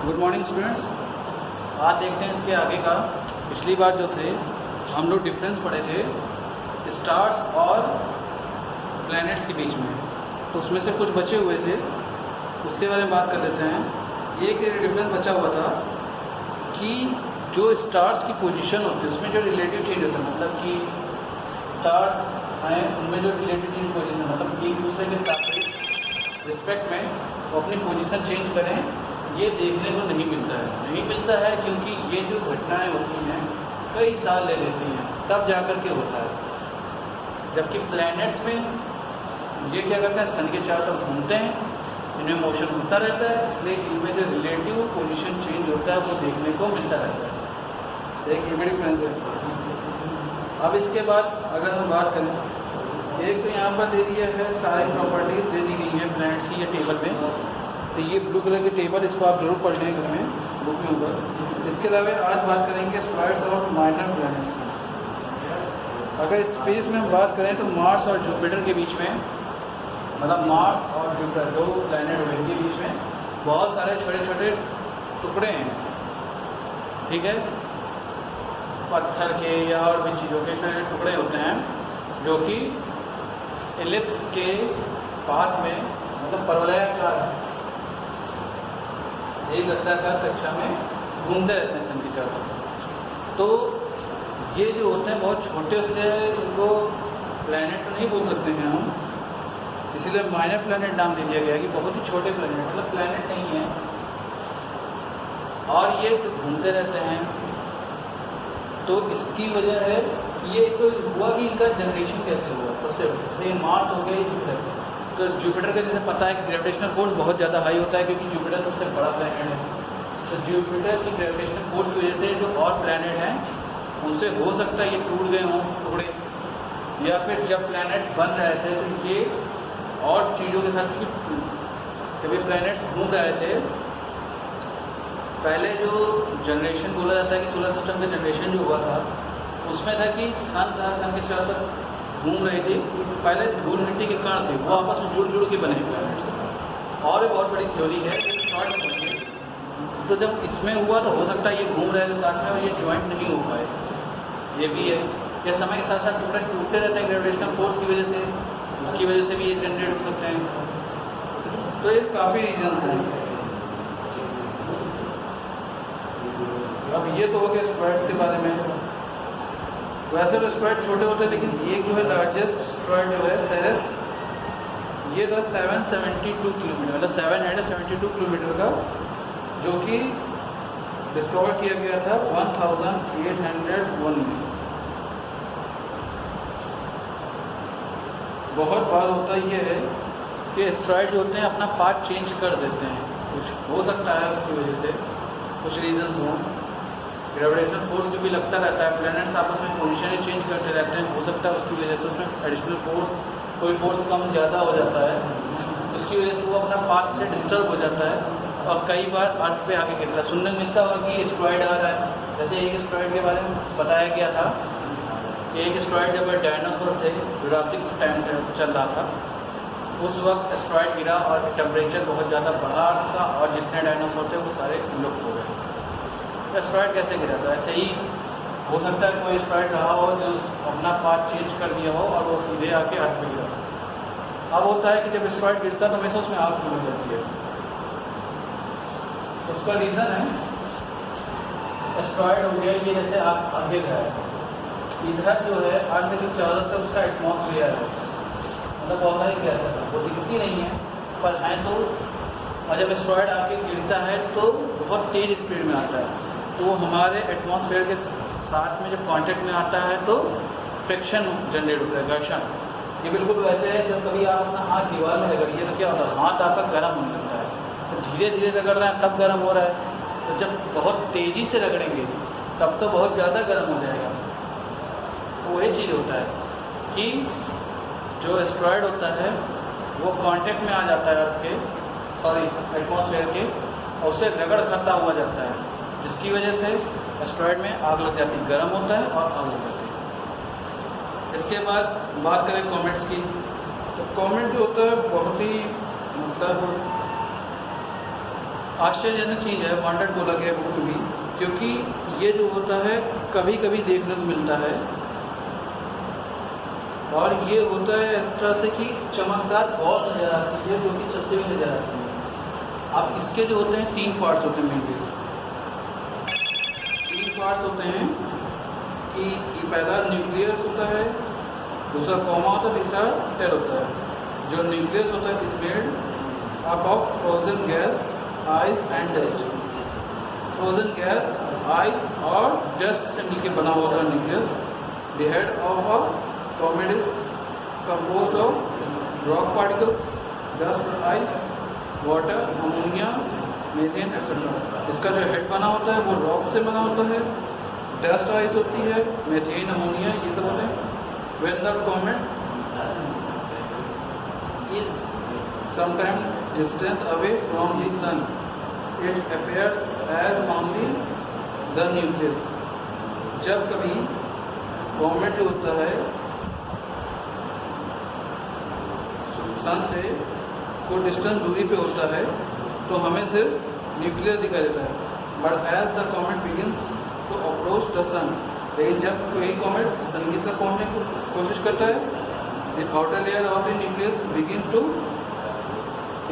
Good morning students. आज देखते हैं इसके आगे का। पिछली बार जो थे हम लोग डिफरेंस पढ़े थे स्टार्स और प्लैनेट्स के बीच में, तो उसमें से कुछ बचे हुए थे, उसके बारे में बात कर लेते हैं। एक डिफरेंस बचा हुआ था कि जो स्टार्स की पोजीशन होती है उसमें जो रिलेटिव चेंज होता है, मतलब कि स्टार्स हैं उनमें जो रिलेटिव चेंज पोजीशन मतलब एक दूसरे के साथ रिस्पेक्ट में वो अपनी पोजीशन चेंज करें, ये देखने को नहीं मिलता है क्योंकि ये जो घटनाएं होती हैं कई साल ले लेती हैं तब जा कर के होता है। जबकि प्लैनेट्स में ये क्या करते हैं, सन के चारों तरफ घूमते हैं, इनमें मोशन होता रहता है, इसलिए इनमें जो रिलेटिव पोजीशन चेंज होता है वो देखने को मिलता रहता है। देखिए बड़ी डिफरेंस है। अब इसके बाद अगर हम बात करें, एक तो यहाँ पर दे दिया है सारी प्रॉपर्टीज़ दे दी गई हैं प्लैनेट्स की ये टेबल में, तो ये ब्लू कलर की टेबल, इसको आप जरूर पढ़ लें घर में बुक के ऊपर। इसके अलावा आज बात करेंगे एस्ट्रॉयड्स और माइनर प्लैनेट्स की। अगर स्पेस में हम बात करें तो मार्स और जुपिटर के बीच में, मतलब मार्स और जुपिटर दो प्लैनेट हुए के बीच में बहुत सारे छोटे छोटे टुकड़े हैं, ठीक है, पत्थर के या और भी चीज़ों के छोटे टुकड़े होते हैं जो कि एलिप्स के पाथ में, मतलब परवलयाकार यही वृत्ताकार कक्षा में घूमते रहते हैं सन की चारों। तो ये जो होते हैं बहुत छोटे, इसलिए इनको प्लैनेट तो नहीं बोल सकते हैं हम, इसीलिए माइनर प्लैनेट नाम दे दिया गया कि बहुत ही छोटे प्लैनेट, मतलब प्लैनेट नहीं है और ये घूमते रहते हैं। तो इसकी वजह है ये तो हुआ कि इनका जनरेशन कैसे हुआ। सबसे जैसे मार्स हो गया, जुपिटर, तो जुपिटर का जैसे पता है कि ग्रेविटेशनल फोर्स बहुत ज़्यादा हाई होता है क्योंकि जुपिटर सबसे बड़ा प्लैनेट है। तो जुपिटर की ग्रेविटेशनल फोर्स की वजह से जो और प्लैनेट हैं उनसे हो सकता है ये टूट गए हों टुकड़े, या फिर जब प्लैनेट्स बन रहे थे तो ये और चीज़ों के साथ, जब ये प्लैनेट्स घूम रहे थे, पहले जो जनरेशन बोला जाता है कि सोलर सिस्टम का जनरेशन जो हुआ था उसमें था कि सन के चारों तरफ घूम रही थी, पहले धूल मिट्टी के कण थे वो आपस में जुड़ के बने प्लैनेट्स। और एक बहुत बड़ी थ्योरी है शॉर्ट, तो जब इसमें हुआ तो हो सकता है ये घूम रहे थे साथ में और ये ज्वाइंट नहीं हो पाए, ये भी है। ये समय के साथ साथ टुकड़े टूटते रहते हैं ग्रेविटेशनल फोर्स की वजह से, उसकी वजह से भी ये जनरेट हो सकते हैं। तो ये काफ़ी रीजन्स हैं। अब ये तो हो गया एस्ट्रॉयड्स के बारे में। वैसे तो एस्ट्रॉयड छोटे होते हैं, लेकिन एक जो है लार्जेस्ट एस्ट्रॉयड जो है सेरेस, ये था 772 किलोमीटर, मतलब 772 किलोमीटर का, जो कि डिस्ट्रॉय किया गया था 1801 में। बहुत बार होता ये है कि एस्ट्रॉयड जो होते हैं अपना पाथ चेंज कर देते हैं, कुछ हो सकता है उसकी वजह से, कुछ रीजंस हों। ग्रेविटेशनल फोर्स भी लगता रहता है, प्लैनेट्स आपस में पोजीशन ही चेंज करते रहते हैं, हो सकता है उसकी वजह से उसमें एडिशनल फोर्स, कोई फोर्स कम ज़्यादा हो जाता है, उसकी वजह से वो अपना पाथ से डिस्टर्ब हो जाता है और कई बार अर्थ पे आके गिरता है। सुनने को मिलता होगा कि एस्ट्रॉयड आ रहा है। जैसे एक एस्ट्रॉयड के बारे में बताया गया था कि एक एस्ट्रॉयड जब डायनासोर थे, जुरासिक टाइम चल रहा था, उस वक्त एस्ट्रॉयड गिरा और टेम्परेचर बहुत ज़्यादा बढ़ा अर्थ का और जितने डायनासोर थे वो सारे लुप्त हो गए। एस्ट्रॉयड कैसे गिरा था? ऐसे ही हो सकता है कोई एस्ट्रॉयड रहा हो जो अपना पाथ चेंज कर दिया हो और वो सीधे आके अर्थ पे गिरा। अब होता है कि जब एस्ट्रॉयड गिरता है तो हमेशा उसमें आग खुल जाती है। उसका रीज़न है एस्ट्रॉयड हो गया ये जैसे आग गिर रहा है, इधर जो है अर्थ के चारों तरफ उसका एटमॉस्फेयर है, मतलब बहुत सारी गैसें है, वो दिखती नहीं है पर हैं तो, और जब एस्ट्रॉयड आके गिरता है तो बहुत तेज़ स्पीड में आता है, तो वो हमारे एटमॉस्फेयर के साथ में जब कांटेक्ट में आता है तो फ्रिक्शन जनरेट होता है, घर्षण। ये बिल्कुल वैसे है जब कभी आप अपना हाथ दीवार में रगड़िए तो क्या होता है, हाथ आपका गर्म होने लगता है, तो धीरे धीरे रगड़ रहे हैं तब गर्म हो रहा है, तो जब बहुत तेज़ी से रगड़ेंगे तब तो बहुत ज़्यादा गर्म हो जाएगा। तो वही चीज़ होता है कि जो एस्ट्रॉयड होता है वो कांटेक्ट में आ जाता है अर्थ के, सॉरी एटमॉस्फेयर के, और उससे रगड़ खाता हुआ जाता है, जिसकी वजह से एस्ट्रॉयड में आग लग जाती है, गर्म होता है और आग लग जाती है। इसके बाद बात करें कॉमेट्स की, तो कॉमेट जो होता है बहुत ही मतलब आश्चर्यजनक चीज़ है, वांटेड बोला गया है बुक में भी, क्योंकि ये जो होता है कभी कभी देखने को मिलता है, और ये होता है इस तरह से कि चमकदार बॉल नज़र आती है जो कि चलते हुए नज़र आती है। अब इसके जो होते हैं 3 पार्ट्स होते हैं मेनली। 3 पार्ट्स होते हैं कि पहला न्यूक्लियस होता है, दूसरा कॉमा होता है, तीसरा टेल होता है। जो न्यूक्लियस होता है is made up of frozen gas, ice and dust. Frozen gas, ice और डस्ट से मिलकर बना हुआ होता है nucleus. The head of a comet is composed of rock particles, dust, ice, water, ammonia, methane etcetera. इसका जो हेड बना होता है वो रॉक से बना होता है, डस्ट आइस होती है, मीथेन, अमोनिया, ये सब होते हैं। When the comet is sometime distance away from the sun, it appears as only the nucleus. जब कभी कॉमेट जो होता है सन से कोई डिस्टेंस दूरी पे होता है तो हमें सिर्फ न्यूक्लियस दिखाई देता है। But as the comet begins to approach the sun, लेकिन जब कोई कॉमेट सन की तरफ पहुंचने की कोशिश करता है, the outer layer of the nucleus begin to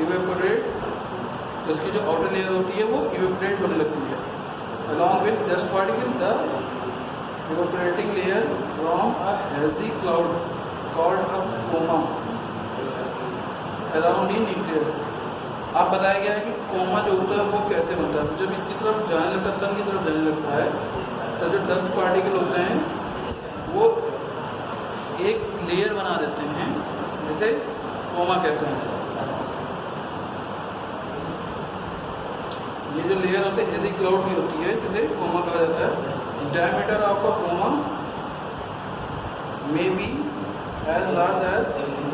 evaporate, तो उसकी जो आउटर लेयर होती है वो इवेपोरेट होने लगती है। Along with dust particle, the evaporating layer from a hazy cloud called a coma around the nucleus. आप बताया गया है कि कोमा जो होता है वो कैसे बनता है। तो जब इसकी तरफ जाने लगता है, सन की तरफ जाने लगता है, तो जो डस्ट पार्टिकल होते हैं वो एक लेयर बना देते हैं जिसे कोमा कहते हैं। ये जो लेयर होती है हेजी क्लाउड की होती है जिसे कोमा कहा जाता है। Diameter of a coma may be as large as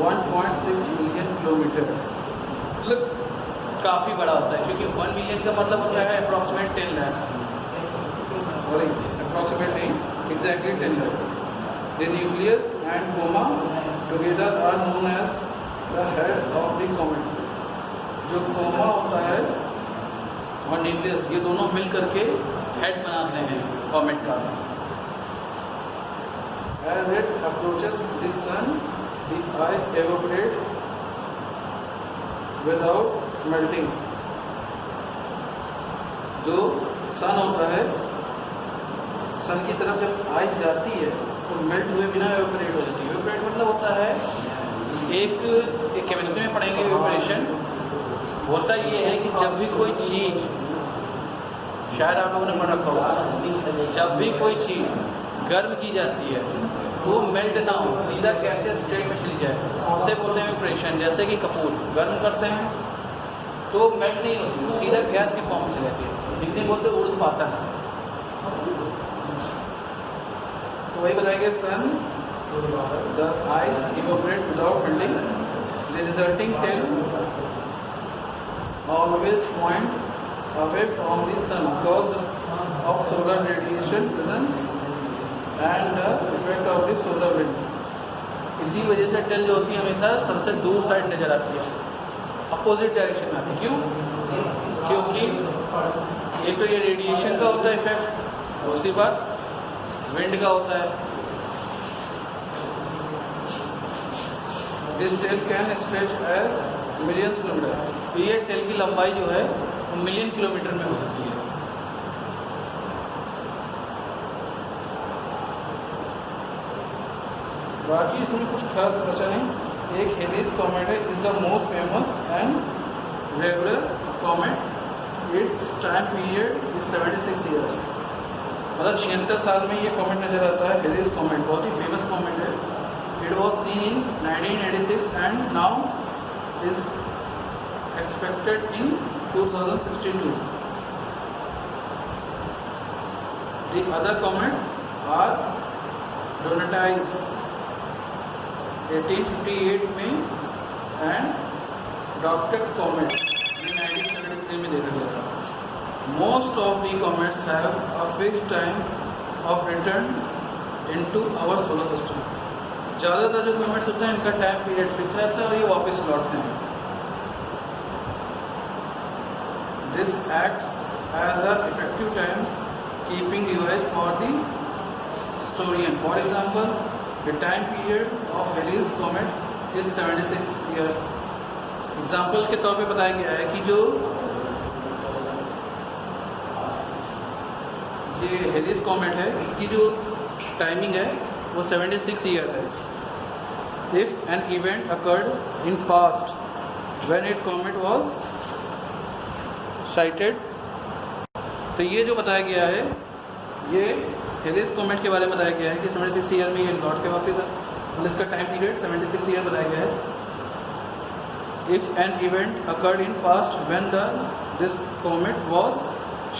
1.6 million kilometre. मतलब काफ़ी बड़ा होता है, क्योंकि 1 मिलियन का मतलब होता है approximate 10 lakh, sorry approximately exactly 10 lakh. The nucleus and coma together are known as the head of the comet. जो कोमा होता है और न्यूक्लियस ये दोनों मिल करके हेड बनाते हैं कॉमेट का। As it approaches the sun, the ice evaporates without melting. जो सन होता है, सन की तरफ जब आइस जाती है तो मेल्ट हुए बिना एवेपोरेट हो जाती है। एवेपोरेट मतलब होता है एक केमिस्ट्री में पढ़ेंगे एवेपोरेशन होता ये है कि जब भी कोई चीज़, शायद आप लोगों ने पढ़ रखा होगा, जब भी कोई चीज़ गर्म की जाती है वो मेल्ट ना हो, सीधा कैसे स्ट्रेट में चली जाए, उसे बोलते हैं एवेपोरेशन। जैसे कि कपूर गर्म करते हैं तो मेल्ट नहीं होती, वो सीधा गैस की फॉर्म में चली जाती है, जितनी बोलते उड़ पाता है। तो वही बताएंगे sun the ice evaporate without melting, the resulting tail always point away from the sun because of solar radiation presence and the effect of the solar wind. इसी वजह से टेल जो होती है हमेशा सन से दूर साइड नजर आती है, अपोजिट डायरेक्शन में। क्यों? क्योंकि एक तो ये रेडिएशन का होता है इफेक्ट, दूसरी बात विंड का होता है। This tail can stretch as millions kilometre. तो ये टेल की लंबाई जो है वो मिलियन किलोमीटर में हो सकती है। बाकी इसमें कुछ खास बचा नहीं। एक हेलिस कॉमेट है, is the most famous and regular comet. It's time period is 76 years. मतलब 76 साल में ये कॉमेट नजर आता है। हेलिस कॉमेट बहुत ही फेमस कॉमेट है। It was seen in 1986 and now is expected in 2062। The other comet are Donati's 1858 में एंड डॉक्टर कॉमेट 1973 में देखा गया था। Most of the comets have a fixed time of return into our solar system. ज़्यादातर जो comets होते हैं इनका टाइम पीरियड फिक्स रहता है और ये वापस लौटते हैं। This this acts as a effective time keeping device for the historian. For example, the time period of Halley's comet is 76 years. Example के तौर पे बताया गया है कि जो ये हेलिस कॉमेट है इसकी जो टाइमिंग है वो 76 ईयर है. If an event occurred in past when it comet was sighted, तो ये जो बताया गया है ये हेलिस कॉमेट के बारे में बताया गया है कि 76 ईयर में ये लौट के वापस है. मतलब इसका टाइम पीरियड 76 ईयर बताया गया है. If an event occurred in past when this comet was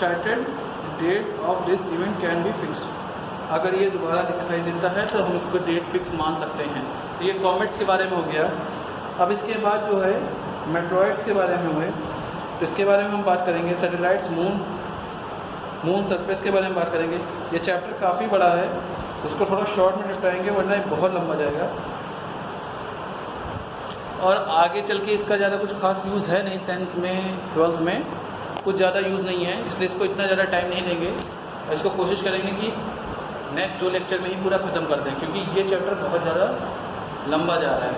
charted, date of this event can be fixed. अगर ये दोबारा दिखाई देता है तो हम इसको डेट फिक्स मान सकते हैं. तो ये कॉमेट्स के बारे में हो गया. अब इसके बाद जो है मेट्रॉइड्स के बारे में हुए, तो इसके बारे में हम बात करेंगे. सैटेलाइट्स, मून सरफेस के बारे में बात करेंगे. ये चैप्टर काफ़ी बड़ा है, इसको थोड़ा शॉर्ट में निपटाएंगे वरना ये बहुत लंबा जाएगा और आगे चल के इसका ज़्यादा कुछ खास यूज़ है नहीं. 10th में 12th में कुछ ज़्यादा यूज़ नहीं है, इसलिए इसको इतना ज़्यादा टाइम नहीं देंगे. इसको कोशिश करेंगे कि नेक्स्ट 2 लेक्चर में ही पूरा ख़त्म कर दें, क्योंकि ये चैप्टर बहुत ज़्यादा लंबा जा रहा है.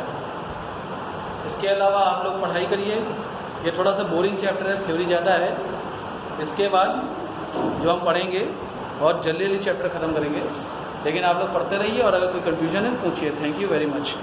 इसके अलावा आप लोग पढ़ाई करिए. ये थोड़ा सा बोरिंग चैप्टर है, थ्योरी ज़्यादा है. इसके बाद जो हम पढ़ेंगे और जल्दी जल्दी चैप्टर ख़त्म करेंगे, लेकिन आप लोग पढ़ते रहिए और अगर कोई कन्फ्यूजन है पूछिए. Thank you very much.